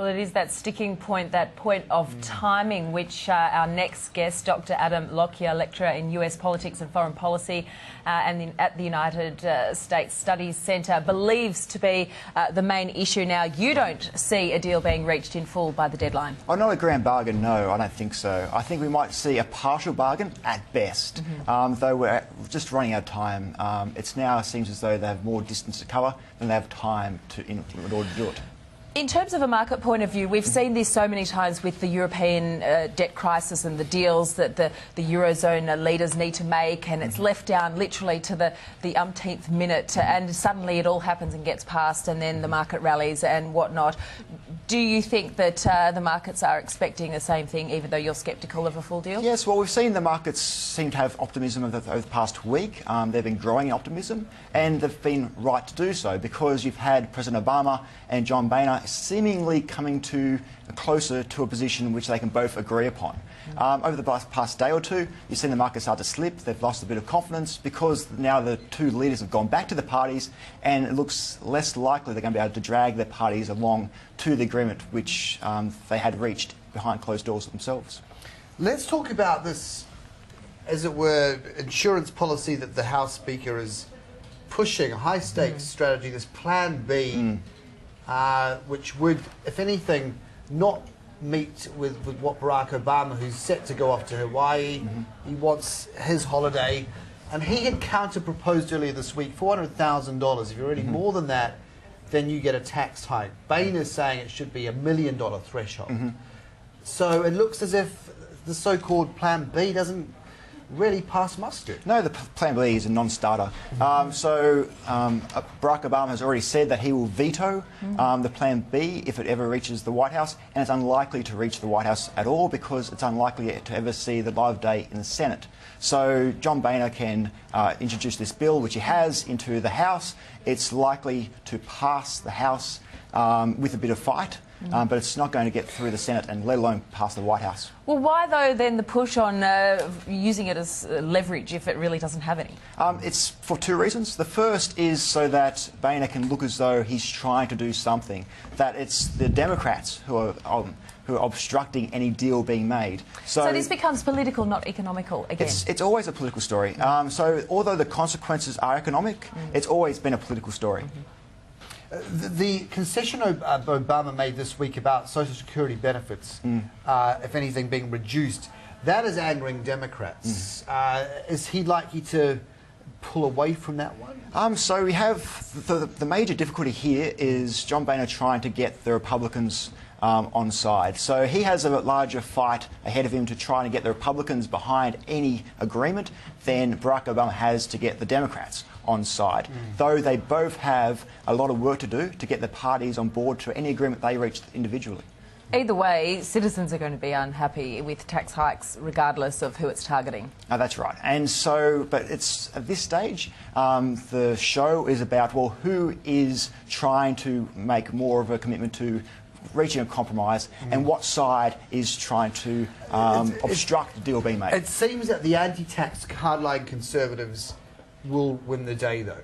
Well, it is that sticking point, that point of timing, which our next guest, Dr. Adam Lockyer, lecturer in US politics and foreign policy at the United States Studies Centre, believes to be the main issue now. You don't see a deal being reached in full by the deadline? Oh, not a grand bargain, no, I don't think so. I think we might see a partial bargain at best, though we're just running out of time. It now seems as though they have more distance to cover than they have time in order to do it. In terms of a market point of view, we've seen this so many times with the European debt crisis and the deals that the Eurozone leaders need to make, and it's left down literally to the umpteenth minute, and suddenly it all happens and gets passed, and then the market rallies and whatnot. Do you think that the markets are expecting the same thing, even though you're sceptical of a full deal? Yes, well, we've seen the markets seem to have optimism over the past week. They've been growing in optimism, and they've been right to do so, because you've had President Obama and John Boehner seemingly coming closer to a position which they can both agree upon. Over the past day or two, you've seen the market start to slip. They've lost a bit of confidence because now the two leaders have gone back to the parties, and it looks less likely they're going to be able to drag their parties along to the agreement which they had reached behind closed doors themselves. Let's talk about this, as it were, insurance policy that the House Speaker is pushing, a high-stakes strategy, this Plan B, which would, if anything, not meet with what Barack Obama, who's set to go off to Hawaii, he wants his holiday, and he had counter-proposed earlier this week $400,000. If you're earning more than that, then you get a tax hike. Boehner's saying it should be $1 million threshold. So it looks as if the so-called Plan B doesn't really pass muster. No, the Plan B is a non-starter. Barack Obama has already said that he will veto the Plan B if it ever reaches the White House, and it's unlikely to reach the White House at all because it's unlikely to ever see the light of day in the Senate. So John Boehner can introduce this bill, which he has, into the House. It's likely to pass the House with a bit of fight. But it's not going to get through the Senate, and let alone past the White House. Well, why, though, then the push on using it as leverage if it really doesn't have any? It's for two reasons. The first is so that Boehner can look as though he's trying to do something, that it's the Democrats who are obstructing any deal being made. So this becomes political, not economical again? It's always a political story. So although the consequences are economic, it's always been a political story. The concession Obama made this week about Social Security benefits, if anything, being reduced, that is angering Democrats. Is he likely to pull away from that one? So we have the major difficulty here is John Boehner trying to get the Republicans on side. So he has a larger fight ahead of him to try and get the Republicans behind any agreement than Barack Obama has to get the Democrats on side, though they both have a lot of work to do to get the parties on board to any agreement they reach individually. Either way, citizens are going to be unhappy with tax hikes regardless of who it's targeting. Oh, that's right. And so, but it's at this stage, the show is about, well, who is trying to make more of a commitment to reaching a compromise, and what side is trying to obstruct the deal being made. It seems that the anti-tax hardline Conservatives will win the day, though.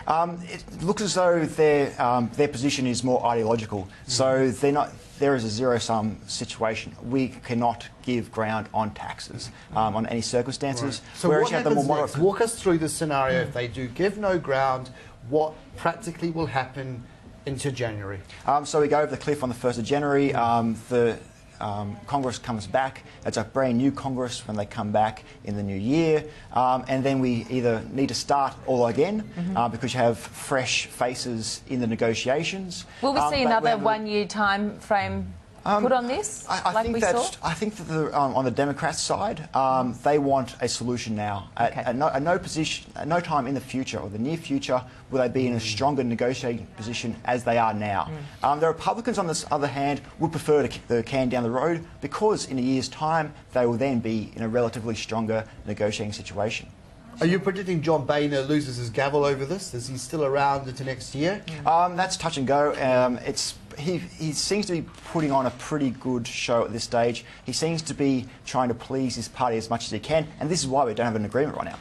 It looks as though their position is more ideological. So they're not. There is a zero-sum situation. We cannot give ground on taxes on any circumstances. Right. So what happens next? Walk us through the scenario. If they do give no ground, what practically will happen into January? So we go over the cliff on the 1st of January. Congress comes back. It's a brand new Congress when they come back in the new year. And then we either need to start all again because you have fresh faces in the negotiations. Will we see another one-year time frame put on this, I think that on the Democrats' side, they want a solution now. At no time in the future or the near future will they be in a stronger negotiating position as they are now. The Republicans, on the other hand, would prefer to kick the can down the road because in a year's time they will then be in a relatively stronger negotiating situation. Are you predicting John Boehner loses his gavel over this? Is he still around into next year? That's touch and go. He seems to be putting on a pretty good show at this stage. He seems to be trying to please his party as much as he can, and this is why we don't have an agreement right now.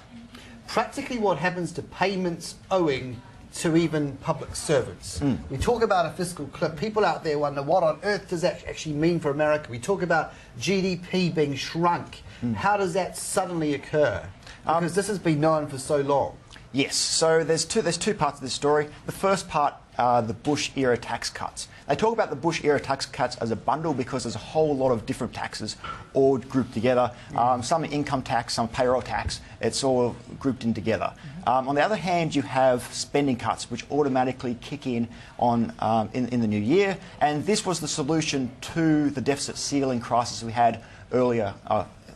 Practically what happens to payments owing to even public servants. We talk about a fiscal cliff. People out there wonder what on earth does that actually mean for America. We talk about GDP being shrunk. How does that suddenly occur? Because this has been known for so long. Yes, so there's two parts of this story. The first part, the Bush-era tax cuts. They talk about the Bush-era tax cuts as a bundle because there's a whole lot of different taxes all grouped together. Some income tax, some payroll tax. It's all grouped in together. On the other hand, you have spending cuts, which automatically kick in on in the new year. And this was the solution to the deficit ceiling crisis we had earlier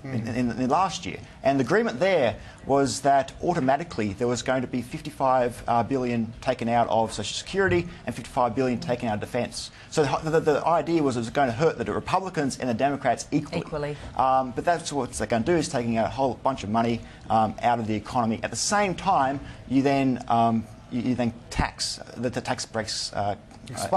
in last year. And the agreement there was that automatically there was going to be $55 billion taken out of Social Security and $55 billion taken out of defence. So the idea was it was going to hurt the Republicans and the Democrats equally. But that's what they're going to do, is taking a whole bunch of money out of the economy. At the same time, you then tax, the tax breaks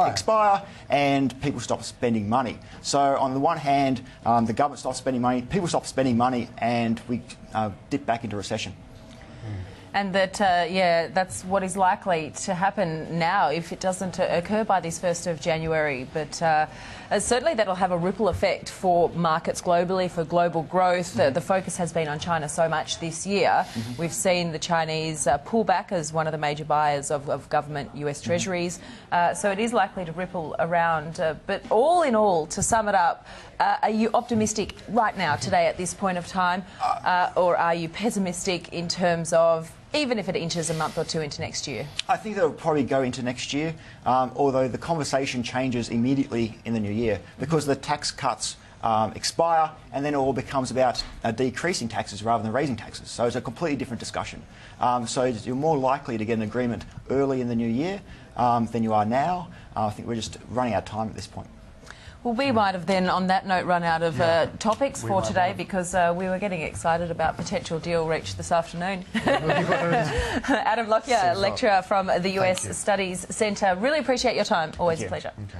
expire and people stop spending money. So on the one hand, the government stops spending money, people stop spending money, and we dip back into recession. And that, yeah, that's what is likely to happen now if it doesn't occur by this 1st of January. But certainly that'll have a ripple effect for markets globally, for global growth. The focus has been on China so much this year. We've seen the Chinese pull back as one of the major buyers of government US treasuries. So it is likely to ripple around. But all in all, to sum it up, are you optimistic right now, today, at this point of time? Or are you pessimistic in terms of even if it inches a month or two into next year? I think that'll probably go into next year, although the conversation changes immediately in the new year because the tax cuts expire and then it all becomes about decreasing taxes rather than raising taxes. So it's a completely different discussion. So you're more likely to get an agreement early in the new year than you are now. I think we're just running out of time at this point. Well, we might have then, on that note, run out of topics for today because we were getting excited about potential deal reached this afternoon. Adam Lockyer, lecturer from the US Studies Centre. Really appreciate your time. Always a pleasure. Okay.